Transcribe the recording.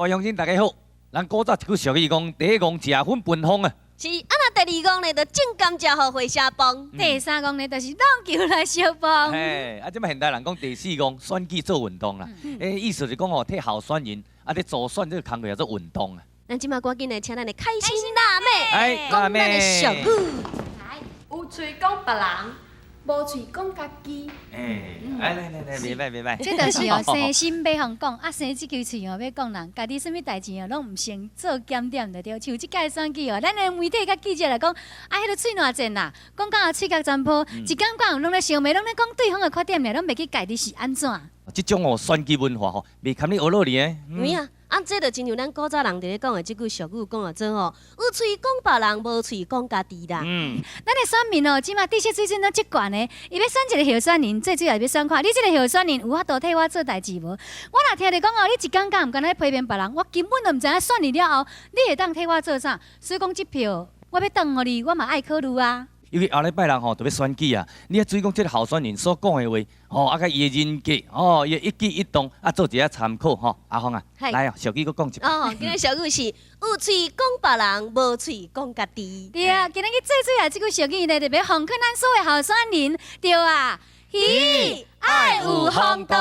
各位乡亲大家好，咱古早一句俗语讲，第一讲食粉分风啊。是，那第二讲呢，就种甘蔗互回社帮。第三讲呢，就是弄球来相帮。嘿，即摆现代人讲第四讲选举做运动啦。意思是讲吼，替候选人伫助选这个工作叫做运动啊。咱即马赶紧来请咱的开心辣妹，哎，讲咱的俗语。来，有嘴讲别人，无嘴讲家己。来，袂歹袂歹。这就是哦，生心要互讲，生这句喙哦要讲人，家己什物代志哦，拢毋先做检点就对。像即届选举哦，咱的媒体甲记者来讲，迄个喙偌贱啦，讲到喙角占坡，一讲讲拢咧想骂，拢咧讲对方的缺点咧，拢袂去家己是安怎？即种哦选举文化吼，袂堪你学落去诶。有影啊，这就亲像咱古早人伫咧讲的即句俗语，讲啊做吼，有喙讲别人，无喙讲家己啦。咱的选民哦，即马知识水准都足悬的，伊要选一个候选人，最主要要选看你这个候选人有法度替我做代志无？我若听你讲哦，你一讲讲毋敢来批评别人，我根本就毋知影选你了后，你会当替我做啥？所以讲即票我要当互你，我嘛爱考虑啊。因为后礼拜人吼特别选举啊，你要注意讲即个候选人所讲的话，吼啊甲伊的人格，吼伊的一举一动啊做一下参考吼。阿芳啊，来哦，俗语佫讲一遍。哦，今日俗语是有喙讲别人，无喙讲家己。对啊，今日去最主要即句俗语呢，特别奉劝咱所有候选人，对啊，喜爱有风度。